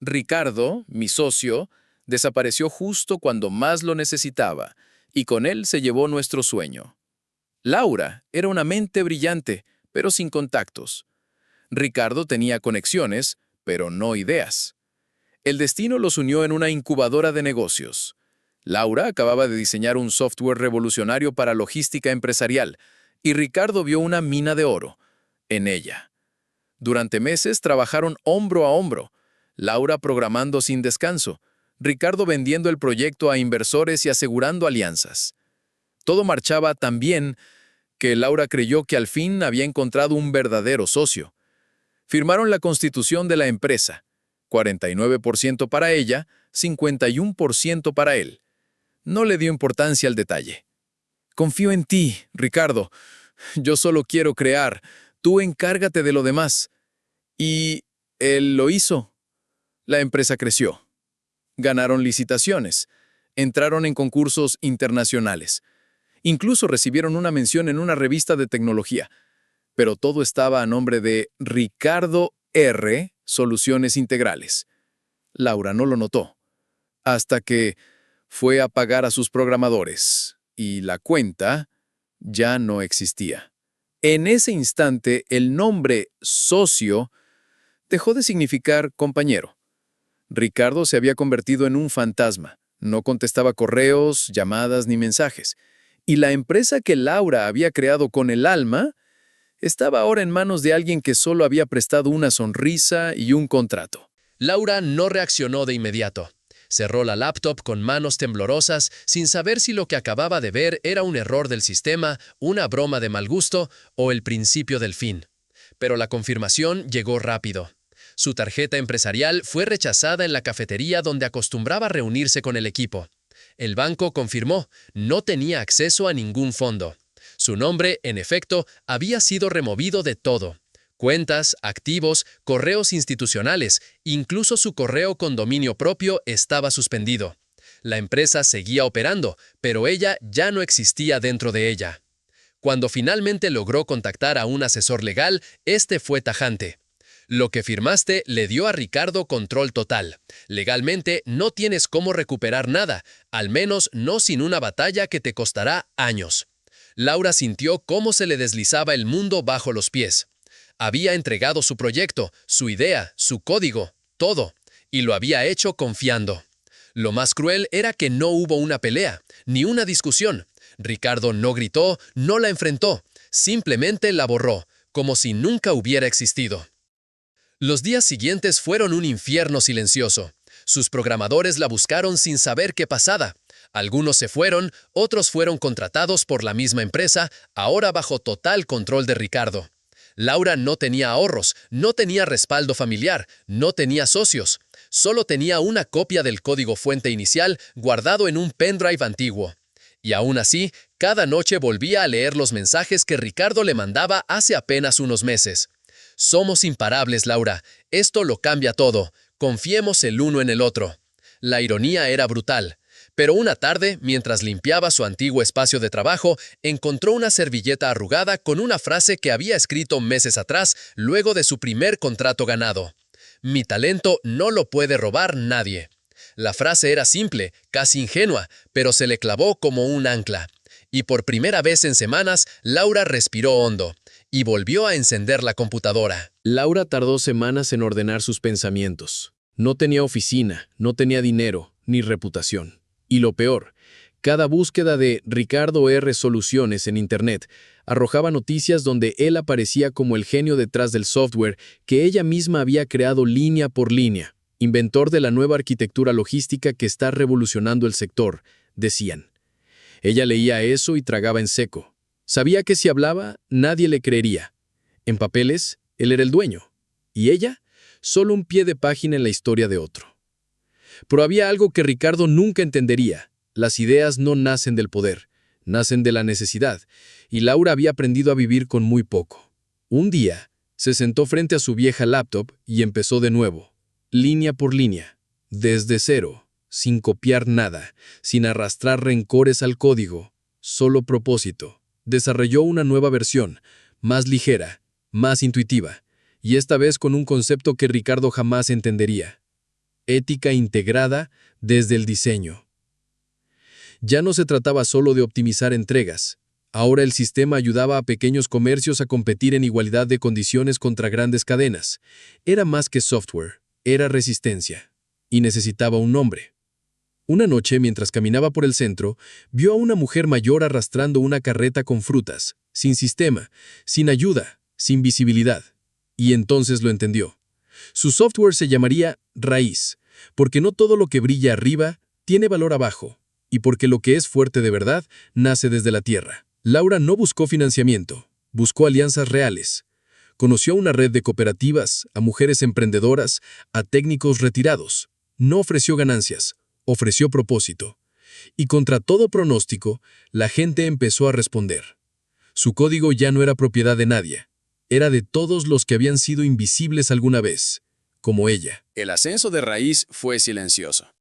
Ricardo, mi socio, desapareció justo cuando más lo necesitaba, y con él se llevó nuestro sueño. Laura era una mente brillante, pero sin contactos. Ricardo tenía conexiones, pero no ideas. El destino los unió en una incubadora de negocios. Laura acababa de diseñar un software revolucionario para logística empresarial, y Ricardo vio una mina de oro en ella. Durante meses trabajaron hombro a hombro, Laura programando sin descanso, Ricardo vendiendo el proyecto a inversores y asegurando alianzas. Todo marchaba tan bien que Laura creyó que al fin había encontrado un verdadero socio. Firmaron la constitución de la empresa, 49% para ella, 51% para él. No le dio importancia al detalle. Confío en ti, Ricardo. Yo solo quiero crear. Tú encárgate de lo demás. Y él lo hizo. La empresa creció. Ganaron licitaciones. Entraron en concursos internacionales. Incluso recibieron una mención en una revista de tecnología. Pero todo estaba a nombre de Ricardo R. Soluciones Integrales. Laura no lo notó. Hasta que fue a pagar a sus programadores. Y la cuenta ya no existía. En ese instante, el nombre socio dejó de significar compañero. Ricardo se había convertido en un fantasma. No contestaba correos, llamadas ni mensajes. Y la empresa que Laura había creado con el alma estaba ahora en manos de alguien que solo había prestado una sonrisa y un contrato. Laura no reaccionó de inmediato. Cerró la laptop con manos temblorosas, sin saber si lo que acababa de ver era un error del sistema, una broma de mal gusto o el principio del fin. Pero la confirmación llegó rápido. Su tarjeta empresarial fue rechazada en la cafetería donde acostumbraba reunirse con el equipo. El banco confirmó, no tenía acceso a ningún fondo. Su nombre, en efecto, había sido removido de todo. Cuentas, activos, correos institucionales, incluso su correo con dominio propio estaba suspendido. La empresa seguía operando, pero ella ya no existía dentro de ella. Cuando finalmente logró contactar a un asesor legal, este fue tajante. Lo que firmaste le dio a Ricardo control total. Legalmente no tienes cómo recuperar nada, al menos no sin una batalla que te costará años. Laura sintió cómo se le deslizaba el mundo bajo los pies. Había entregado su proyecto, su idea, su código, todo, y lo había hecho confiando. Lo más cruel era que no hubo una pelea, ni una discusión. Ricardo no gritó, no la enfrentó, simplemente la borró, como si nunca hubiera existido. Los días siguientes fueron un infierno silencioso. Sus programadores la buscaron sin saber qué pasaba. Algunos se fueron, otros fueron contratados por la misma empresa, ahora bajo total control de Ricardo. Laura no tenía ahorros, no tenía respaldo familiar, no tenía socios. Solo tenía una copia del código fuente inicial guardado en un pendrive antiguo. Y aún así, cada noche volvía a leer los mensajes que Ricardo le mandaba hace apenas unos meses. Somos imparables, Laura. Esto lo cambia todo. Confiemos el uno en el otro. La ironía era brutal. Pero una tarde, mientras limpiaba su antiguo espacio de trabajo, encontró una servilleta arrugada con una frase que había escrito meses atrás, luego de su primer contrato ganado. Mi talento no lo puede robar nadie. La frase era simple, casi ingenua, pero se le clavó como un ancla. Y por primera vez en semanas, Laura respiró hondo y volvió a encender la computadora. Laura tardó semanas en ordenar sus pensamientos. No tenía oficina, no tenía dinero, ni reputación. Y lo peor, cada búsqueda de Ricardo R. Soluciones en Internet arrojaba noticias donde él aparecía como el genio detrás del software que ella misma había creado línea por línea, inventor de la nueva arquitectura logística que está revolucionando el sector, decían. Ella leía eso y tragaba en seco. Sabía que si hablaba, nadie le creería. En papeles, él era el dueño. Y ella, solo un pie de página en la historia de otro. Pero había algo que Ricardo nunca entendería. Las ideas no nacen del poder, nacen de la necesidad, y Laura había aprendido a vivir con muy poco. Un día, se sentó frente a su vieja laptop y empezó de nuevo, línea por línea, desde cero, sin copiar nada, sin arrastrar rencores al código, solo propósito. Desarrolló una nueva versión, más ligera, más intuitiva, y esta vez con un concepto que Ricardo jamás entendería. ética integrada desde el diseño. Ya no se trataba solo de optimizar entregas. Ahora el sistema ayudaba a pequeños comercios a competir en igualdad de condiciones contra grandes cadenas. Era más que software, era resistencia. Y necesitaba un nombre. Una noche, mientras caminaba por el centro, vio a una mujer mayor arrastrando una carreta con frutas, sin sistema, sin ayuda, sin visibilidad. Y entonces lo entendió. Su software se llamaría Raíz, porque no todo lo que brilla arriba tiene valor abajo, y porque lo que es fuerte de verdad nace desde la tierra. Laura no buscó financiamiento, buscó alianzas reales. Conoció una red de cooperativas, a mujeres emprendedoras, a técnicos retirados. No ofreció ganancias, ofreció propósito. Y contra todo pronóstico, la gente empezó a responder. Su código ya no era propiedad de nadie. Era de todos los que habían sido invisibles alguna vez, como ella. El ascenso de Raíz fue silencioso,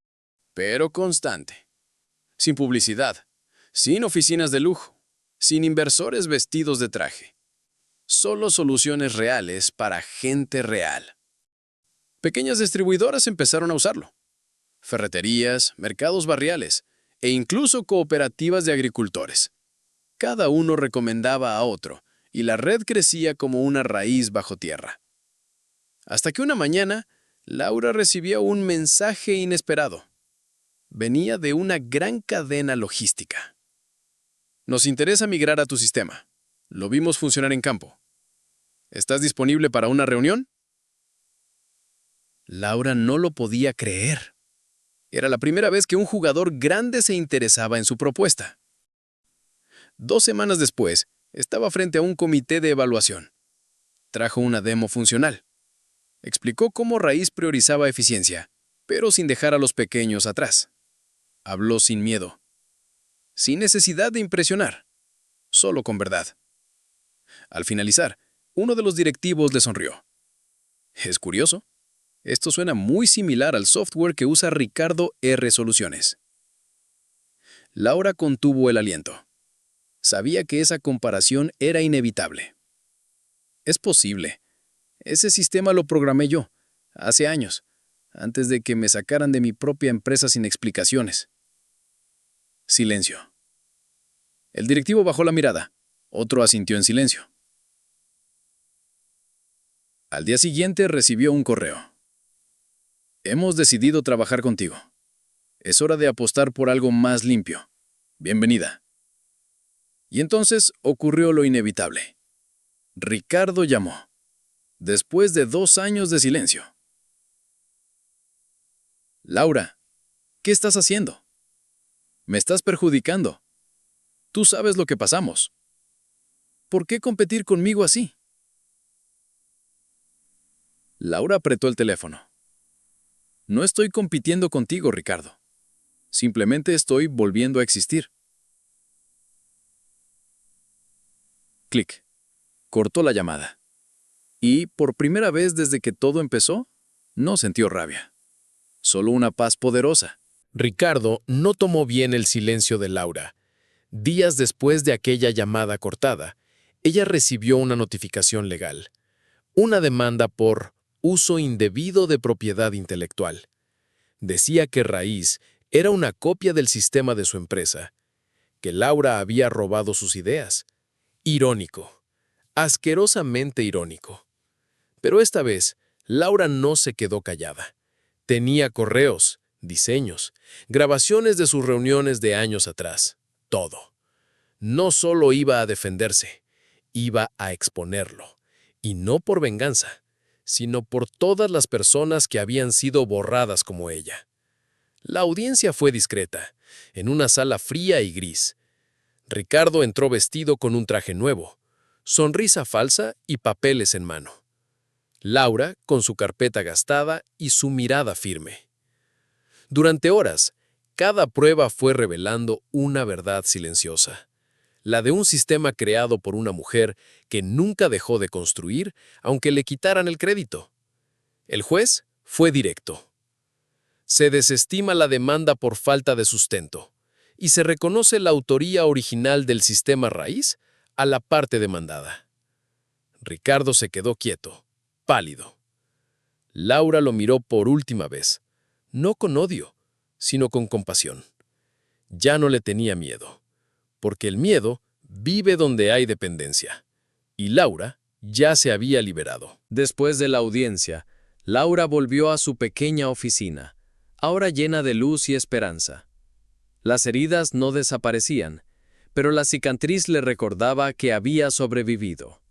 pero constante. Sin publicidad, sin oficinas de lujo, sin inversores vestidos de traje. Solo soluciones reales para gente real. Pequeñas distribuidoras empezaron a usarlo. Ferreterías, mercados barriales e incluso cooperativas de agricultores. Cada uno recomendaba a otro, y la red crecía como una raíz bajo tierra. Hasta que una mañana, Laura recibió un mensaje inesperado. Venía de una gran cadena logística. Nos interesa migrar a tu sistema. Lo vimos funcionar en campo. ¿Estás disponible para una reunión? Laura no lo podía creer. Era la primera vez que un jugador grande se interesaba en su propuesta. 2 semanas después, estaba frente a un comité de evaluación. Trajo una demo funcional. Explicó cómo Raíz priorizaba eficiencia, pero sin dejar a los pequeños atrás. Habló sin miedo, sin necesidad de impresionar, solo con verdad. Al finalizar, uno de los directivos le sonrió. Es curioso. Esto suena muy similar al software que usa Ricardo R. Soluciones. Laura contuvo el aliento. Sabía que esa comparación era inevitable. Es posible. Ese sistema lo programé yo, hace años, antes de que me sacaran de mi propia empresa sin explicaciones. Silencio. El directivo bajó la mirada. Otro asintió en silencio. Al día siguiente recibió un correo. Hemos decidido trabajar contigo. Es hora de apostar por algo más limpio. Bienvenida. Y entonces ocurrió lo inevitable. Ricardo llamó, después de 2 años de silencio. Laura, ¿qué estás haciendo? Me estás perjudicando. Tú sabes lo que pasamos. ¿Por qué competir conmigo así? Laura apretó el teléfono. No estoy compitiendo contigo, Ricardo. Simplemente estoy volviendo a existir. Clic. Cortó la llamada. Y, por primera vez desde que todo empezó, no sintió rabia. Solo una paz poderosa. Ricardo no tomó bien el silencio de Laura. Días después de aquella llamada cortada, ella recibió una notificación legal. Una demanda por uso indebido de propiedad intelectual. Decía que Raíz era una copia del sistema de su empresa, que Laura había robado sus ideas. Irónico, asquerosamente irónico. Pero esta vez, Laura no se quedó callada. Tenía correos, diseños, grabaciones de sus reuniones de años atrás. Todo. No solo iba a defenderse, iba a exponerlo. Y no por venganza, sino por todas las personas que habían sido borradas como ella. La audiencia fue discreta, en una sala fría y gris. Ricardo entró vestido con un traje nuevo, sonrisa falsa y papeles en mano. Laura con su carpeta gastada y su mirada firme. Durante horas, cada prueba fue revelando una verdad silenciosa. La de un sistema creado por una mujer que nunca dejó de construir, aunque le quitaran el crédito. El juez fue directo. Se desestima la demanda por falta de sustento y se reconoce la autoría original del sistema raíz a la parte demandada. Ricardo se quedó quieto, pálido. Laura lo miró por última vez. no con odio, sino con compasión. Ya no le tenía miedo, porque el miedo vive donde hay dependencia, y Laura ya se había liberado. Después de la audiencia, Laura volvió a su pequeña oficina, ahora llena de luz y esperanza. Las heridas no desaparecían, pero la cicatriz le recordaba que había sobrevivido.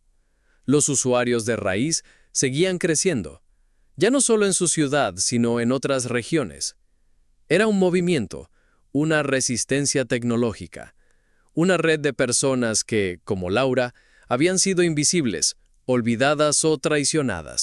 Los usuarios de Raíz seguían creciendo, ya no solo en su ciudad, sino en otras regiones. Era un movimiento, una resistencia tecnológica, una red de personas que, como Laura, habían sido invisibles, olvidadas o traicionadas.